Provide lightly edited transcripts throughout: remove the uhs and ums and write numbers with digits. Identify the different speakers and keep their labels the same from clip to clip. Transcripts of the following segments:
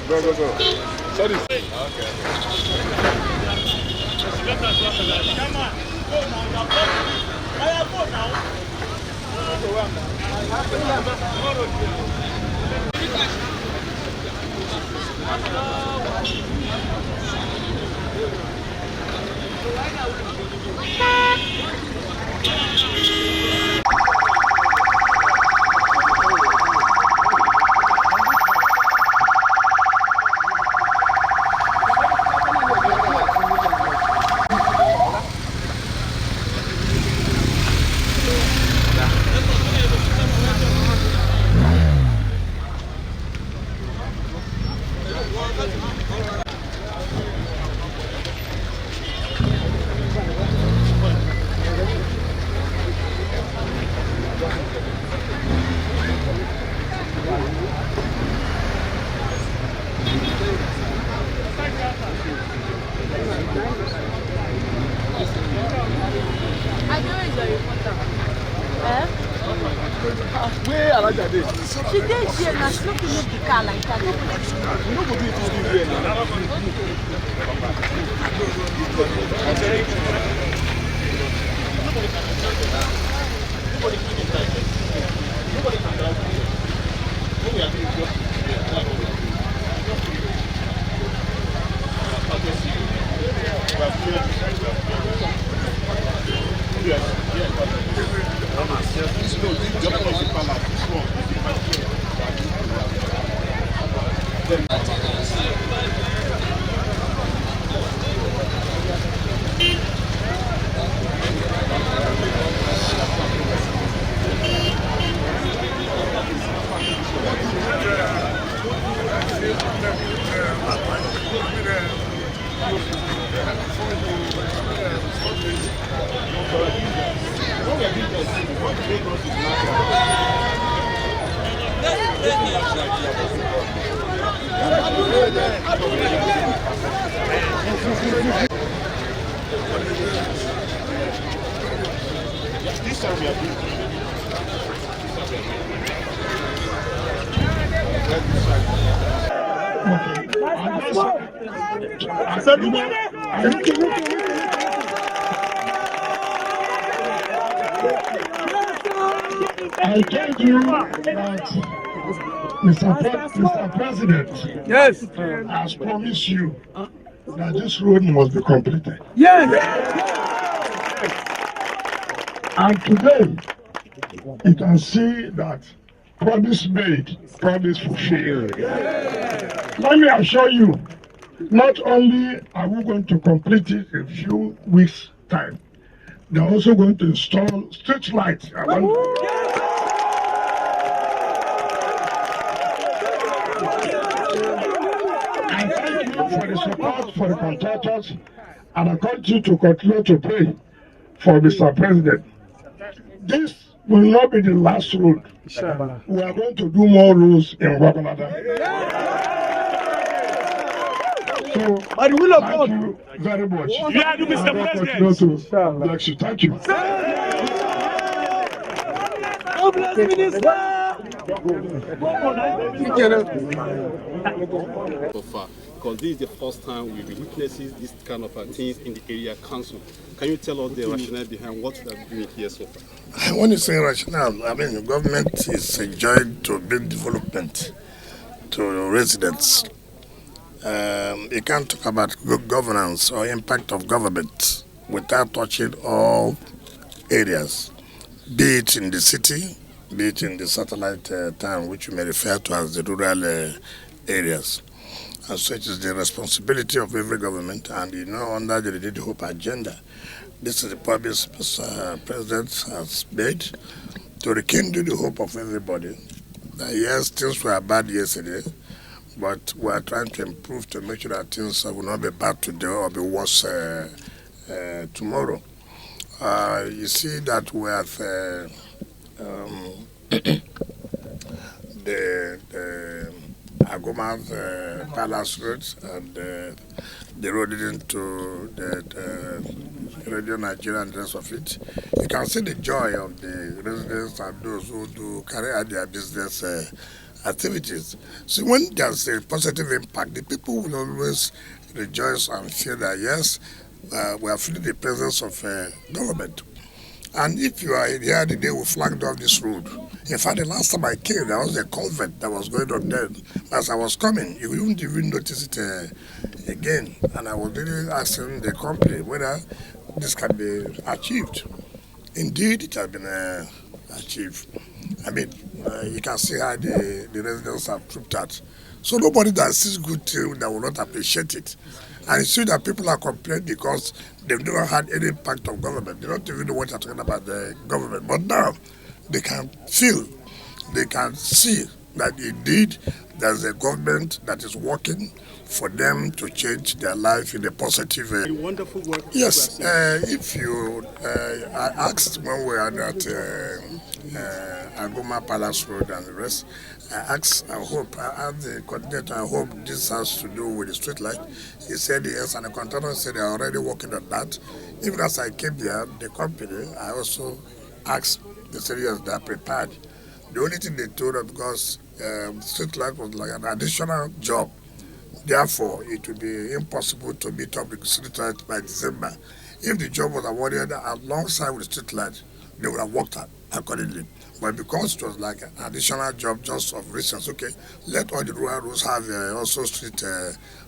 Speaker 1: Go. Sorry. Okay. Where are they?
Speaker 2: She did here now. She don't move the car like that.
Speaker 1: Nobody is here now. This time we are doing.
Speaker 3: I told you that Mr. President
Speaker 1: Yes.
Speaker 3: has promised you that this road must be completed.
Speaker 1: Yes.
Speaker 3: And today, you can see that promise made, promise fulfilled. Let me assure you, not only are we going to complete it in a few weeks' time, they're also going to install street lights. I thank you for the support for the contractors, and I continue to pray for Mr. President. This will not be the last road. We are going to do more roads in Gwagwalada. So,
Speaker 1: By the will of
Speaker 3: thank you very much.
Speaker 1: You are Mr. President.
Speaker 3: Bless you. Thank you.
Speaker 1: God bless Minister.
Speaker 4: So far, because this is the first time we will witness this kind of things in the area council. Can you tell us the rationale behind what we are doing here so far?
Speaker 3: When you say rationale, I mean the government is enjoying to bring development to residents. You can't talk about good governance or impact of government without touching all areas, be it in the city, be it in the satellite town, which you may refer to as the rural areas. And so it is the responsibility of every government, and under the Renewed Hope agenda, this is the promise President has made to rekindle the hope of everybody. Yes, things were bad yesterday, but we are trying to improve to make sure that things will not be bad today or be worse tomorrow. You see that we have the Agoma's Palace Road and the road into the Radio Nigeria and the rest of it. You can see the joy of the residents and those who do carry out their business activities. So when there's a positive impact, the people will always rejoice and feel that yes, we are feeling the presence of government. And if you are here the day we flagged off this road, in fact, the last time I came, there was a culvert that was going on there. As I was coming, you wouldn't even notice it again. And I was really asking the company whether this can be achieved. Indeed, it has been achieved. I mean, you can see how the residents have trooped out. So nobody that sees good thing that will not appreciate it. And you see that people are complaining because they've never had any impact of government. They don't even know what you're talking about the government. But now they can feel, they can see that indeed there's a government that is working for them to change their life in a positive way.
Speaker 4: Wonderful work.
Speaker 3: Yes, if you, I asked when we were at Agoma Palace Road and the rest, I asked the coordinator, I hope this has to do with the street light. He said yes, and the contractor said they are already working on that. Even as I came there, the company, I also asked, they said yes, they are prepared. The only thing they told us, because street light was like an additional job, therefore it would be impossible to meet up with street light by December. If the job was awarded alongside with the street light, they would have worked out accordingly. But because it was like an additional job just of reasons, okay, let all the rural roads have also street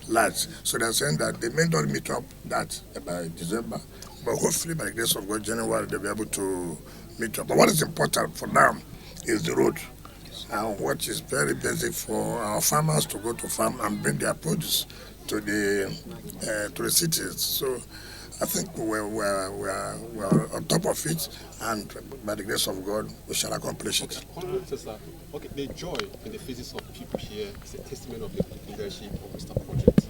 Speaker 3: lights. So they're saying that they may not meet up that by December, but hopefully by the grace of God, January, they'll be able to meet up. But what is important for now is the road, and what is very basic for our farmers to go to farm and bring their produce to the cities. So I think we're on top of it, and by the grace of God, we shall accomplish it.
Speaker 4: Okay, the joy in the faces of people here is a testament of the leadership of Mr. Project.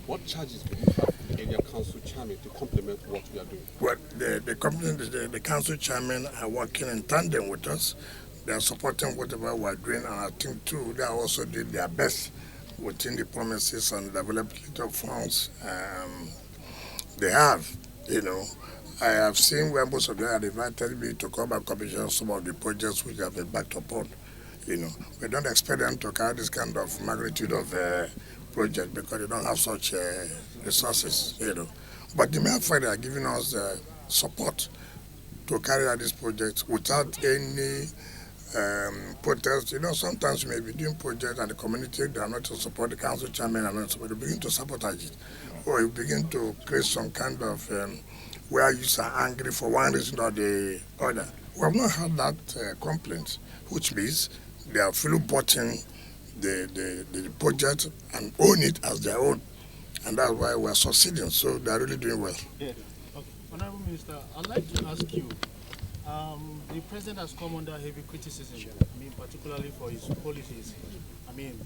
Speaker 4: What charges do you have the area council chairman to complement what we are doing?
Speaker 3: Well, the council chairman are working in tandem with us. They are supporting whatever we are doing, and I think too they are also doing their best within the promises and development of funds. They have, I have seen where most of them have invited me to come and commission some of the projects which have been backed upon. We don't expect them to carry this kind of magnitude of project because they don't have such resources, But the mere fact they are giving us support to carry out this project without any protest. Sometimes you may be doing projects and the community, they are not to support the council chairman, and not support, they begin to sabotage it. Or you begin to create some kind of where you are angry for one reason or the other. We have not had that complaint, which means they are fully boughting the project and own it as their own. And that's why we are succeeding. So they are really doing well.
Speaker 5: Yeah. Okay. Honorable Minister, I'd like to ask you, the president has come under heavy criticism, particularly for his policies.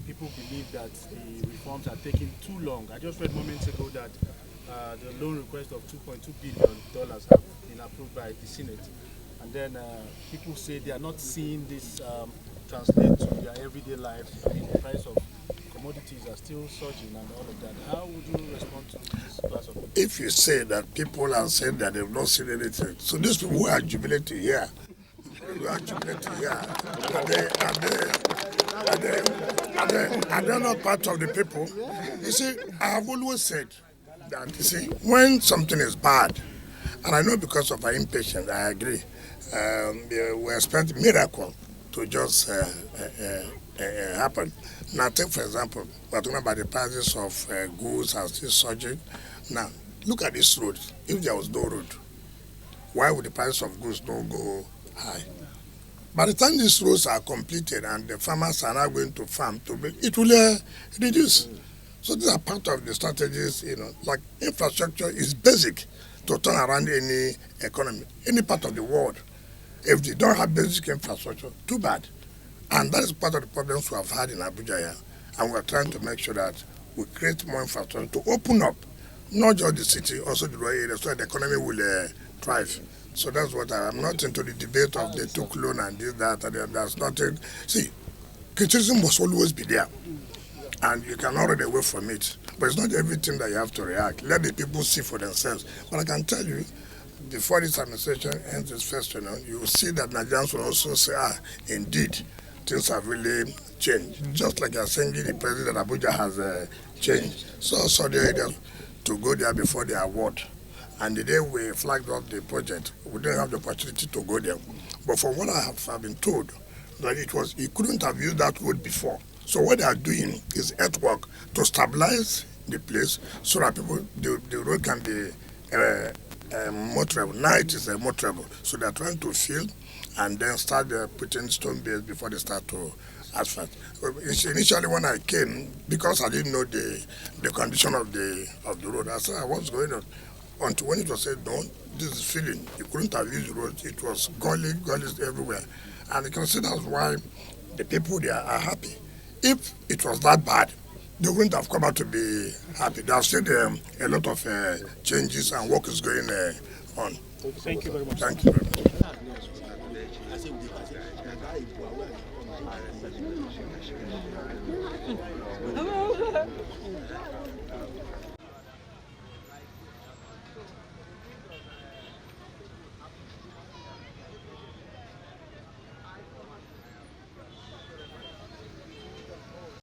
Speaker 5: People believe that the reforms are taking too long. I just read moments ago that the loan request of $2.2 billion have been approved by the Senate. And then people say they are not seeing this translate to their everyday lives. The price of commodities are still surging and all of that. How would you respond to this class of people?
Speaker 3: If you say that people are saying that they've not seen anything, so these people who are jubilating here, and they're not part of the people. You see, I have always said that, when something is bad, and I know because of our impatience, I agree, we expect a miracle to just happen. Now, take for example, we're talking about the prices of goods are still surging. Now, look at this road. If there was no road, why would the price of goods not go high? By the time these roads are completed and the farmers are now going to farm, it will reduce. So these are part of the strategies, like infrastructure is basic to turn around any economy, any part of the world. If they don't have basic infrastructure, too bad. And that is part of the problems we have had in Abuja here. And we are trying to make sure that we create more infrastructure to open up, not just the city, also the rural area, so that the economy will thrive. So that's what I'm not into the debate of they took loan and this, that, and that's nothing. See, criticism must always be there. And you cannot run away from it. But it's not everything that you have to react. Let the people see for themselves. But I can tell you, before this administration ends its first, you will see that Nigerians will also say, indeed, things have really changed. Just like you're saying, the president of Abuja has changed. So the idea to go there before the award. And the day we flagged up the project, we didn't have the opportunity to go there. But from what I have been told, that he couldn't have used that road before. So what they are doing is earthwork to stabilize the place so that the road can be more travel. Now it is more travel. So they are trying to fill and then start putting stone base before they start to asphalt. Initially when I came, because I didn't know the condition of the road, I said, what's going on? Until when it was said, no, this is filling. You couldn't have used the road. It was gullies everywhere. And you can see that's why the people there are happy. If it was that bad, they wouldn't have come out to be happy. They have seen a lot of changes and work is going on.
Speaker 5: Thank you very much.
Speaker 3: Thank you very much.